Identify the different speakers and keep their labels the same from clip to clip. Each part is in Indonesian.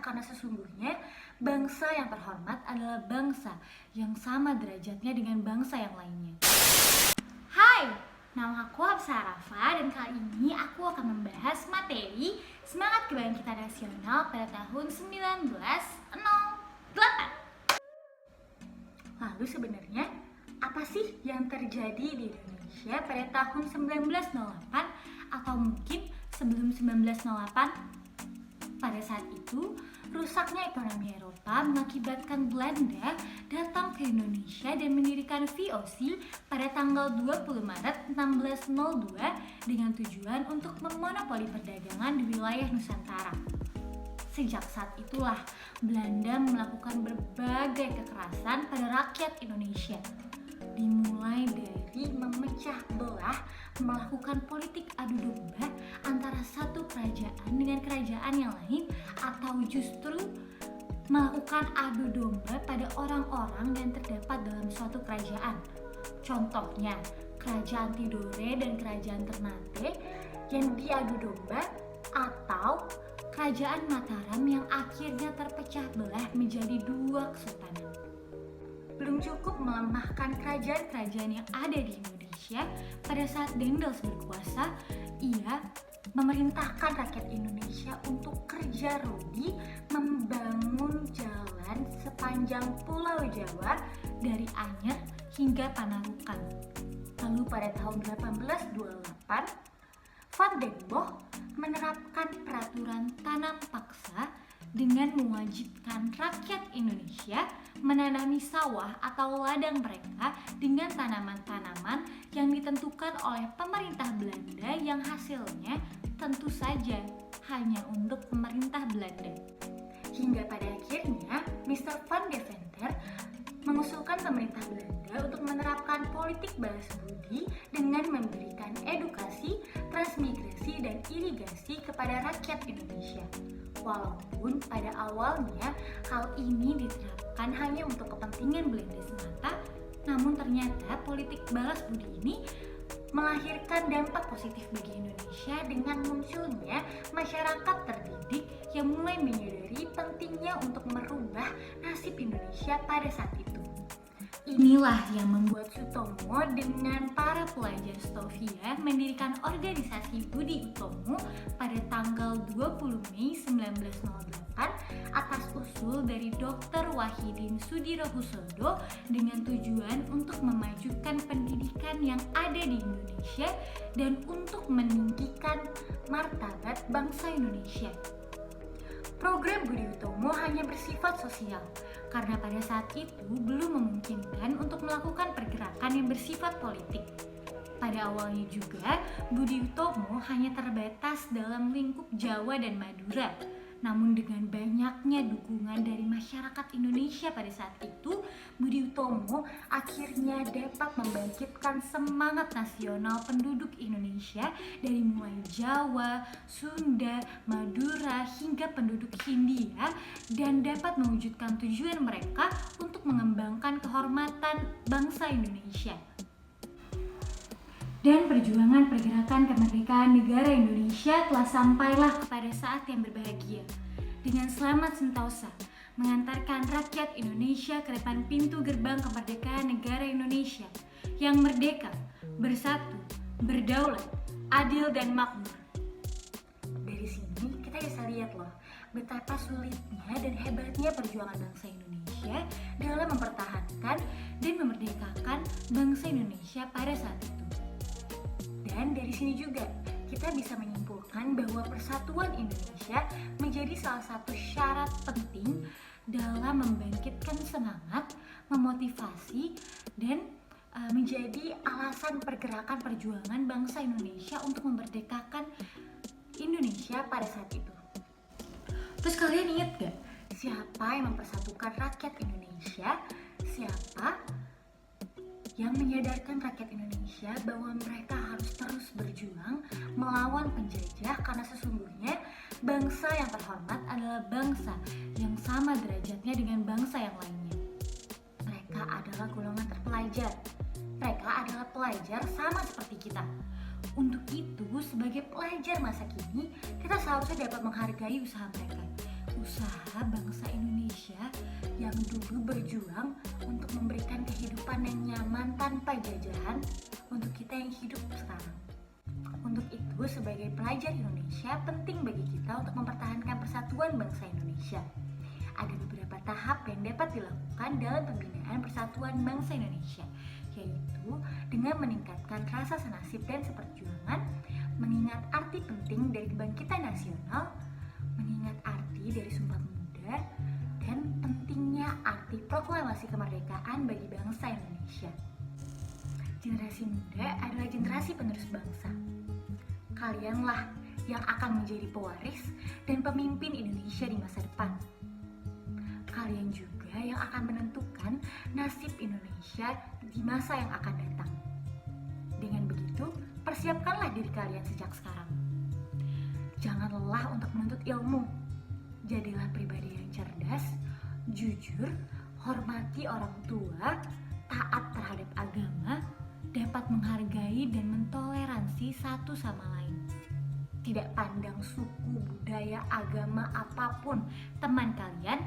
Speaker 1: karena sesungguhnya bangsa yang terhormat adalah bangsa yang sama derajatnya dengan bangsa yang lainnya. Hai, nama aku Hafsah Arafa dan kali ini aku akan membahas materi Semangat Kebangkitan Nasional pada tahun 1908. Lalu sebenarnya apa sih yang terjadi di Indonesia pada tahun 1908 atau mungkin sebelum 1908? Pada saat itu, rusaknya ekonomi Eropa mengakibatkan Belanda datang ke Indonesia dan mendirikan VOC pada tanggal 20 Maret 1602 dengan tujuan untuk memonopoli perdagangan di wilayah Nusantara. Sejak saat itulah Belanda melakukan berbagai kekerasan pada rakyat Indonesia. Dimulai dari memecah belah, melakukan politik adu domba antara satu kerajaan dengan kerajaan yang lain, atau justru melakukan adu domba pada orang-orang yang terdapat dalam suatu kerajaan. Contohnya, kerajaan Tidore dan kerajaan Ternate yang diadu domba, atau kerajaan Mataram yang akhirnya terpecah belah menjadi dua kesultanan. Belum cukup melemahkan kerajaan-kerajaan yang ada di Indonesia, pada saat Daendels berkuasa, ia memerintahkan rakyat Indonesia untuk kerja rodi membangun jalan sepanjang Pulau Jawa dari Anyer hingga Panarukan. Lalu pada tahun 1828, Van den Bosch menerapkan peraturan tanam paksa dengan mewajibkan rakyat Indonesia menanami sawah atau ladang mereka dengan tanaman-tanaman yang ditentukan oleh pemerintah Belanda yang hasilnya tentu saja hanya untuk pemerintah Belanda. Hingga pada akhirnya Mr. Van Deventer mengusulkan pemerintah Belanda untuk menerapkan politik balas budi dengan memberikan edukasi, transmigrasi, dan irigasi kepada rakyat Indonesia. Walaupun pada awalnya hal ini diterapkan hanya untuk kepentingan Belanda semata, namun ternyata politik balas budi ini melahirkan dampak positif bagi Indonesia dengan munculnya masyarakat terdidik yang mulai menyadari pentingnya untuk merubah nasib Indonesia pada saat itu. Inilah yang membuat Sutomo dengan para pelajar Stovia mendirikan organisasi Budi Utomo pada tanggal 20 Mei 1908 atas usul dari Dr. Wahidin Sudirohusodo dengan tujuan untuk memajukan pendidikan yang ada di Indonesia dan untuk meninggikan martabat bangsa Indonesia. Program Budi Utomo hanya bersifat sosial, karena pada saat itu belum memungkinkan untuk melakukan pergerakan yang bersifat politik. Pada awalnya juga, Budi Utomo hanya terbatas dalam lingkup Jawa dan Madura. Namun dengan banyaknya dukungan dari masyarakat Indonesia pada saat itu, Budi Utomo akhirnya dapat membangkitkan semangat nasional penduduk Indonesia dari mulai Jawa, Sunda, Madura, hingga penduduk Hindia, dan dapat mewujudkan tujuan mereka untuk mengembangkan kehormatan bangsa Indonesia. Dan perjuangan pergerakan kemerdekaan negara Indonesia telah sampailah kepada saat yang berbahagia. Dengan selamat sentosa, mengantarkan rakyat Indonesia ke depan pintu gerbang kemerdekaan negara Indonesia yang merdeka, bersatu, berdaulat, adil dan makmur. Dari sini kita bisa lihat loh, betapa sulitnya dan hebatnya perjuangan bangsa Indonesia dalam mempertahankan dan memerdekakan bangsa Indonesia pada saat itu. Dan dari sini juga kita bisa menyimpulkan bahwa persatuan Indonesia menjadi salah satu syarat penting dalam membangkitkan semangat, memotivasi, dan menjadi alasan pergerakan perjuangan bangsa Indonesia untuk memerdekakan Indonesia pada saat itu. Terus kalian ingat gak siapa yang mempersatukan rakyat Indonesia? Siapa yang menyadarkan rakyat Indonesia bahwa mereka harus terus berjuang melawan penjajah, karena sesungguhnya bangsa yang terhormat adalah bangsa yang sama derajatnya dengan bangsa yang lainnya. Mereka adalah golongan terpelajar. Mereka adalah pelajar sama seperti kita. Untuk itu, sebagai pelajar masa kini, kita seharusnya dapat menghargai usaha mereka. usaha bangsa Indonesia yang dulu berjuang untuk memberikan kehidupan yang nyaman tanpa jajahan untuk kita yang hidup sekarang. Untuk itu, sebagai pelajar Indonesia, penting bagi kita untuk mempertahankan persatuan bangsa Indonesia. Ada beberapa tahap yang dapat dilakukan dalam pembinaan persatuan bangsa Indonesia, yaitu dengan meningkatkan rasa senasib dan seperjuangan, mengingat arti penting dari kebangkitan nasional, mengingat arti dari Sumpah Pemuda, dan pentingnya arti proklamasi kemerdekaan bagi bangsa Indonesia. Generasi muda adalah generasi penerus bangsa. Kalianlah yang akan menjadi pewaris dan pemimpin Indonesia di masa depan. Kalian juga yang akan menentukan nasib Indonesia di masa yang akan datang. Dengan begitu, persiapkanlah diri kalian sejak sekarang. Jangan lelah untuk menuntut ilmu. Jadilah pribadi yang cerdas, jujur, hormati orang tua, taat terhadap agama, dapat menghargai dan mentoleransi satu sama lain. Tidak pandang suku, budaya, agama apapun teman kalian,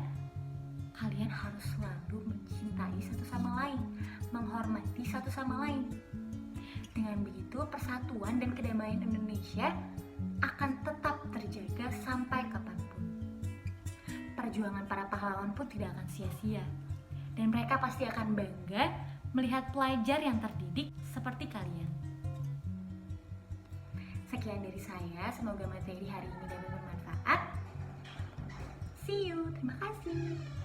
Speaker 1: kalian harus selalu mencintai satu sama lain, menghormati satu sama lain. Dengan begitu, persatuan dan kedamaian Indonesia akan tetap terjaga sampai kapanpun. Perjuangan para pahlawan pun tidak akan sia-sia, dan mereka pasti akan bangga melihat pelajar yang terdidik seperti kalian. Sekian dari saya, semoga materi hari ini dapat bermanfaat. See you, terima kasih.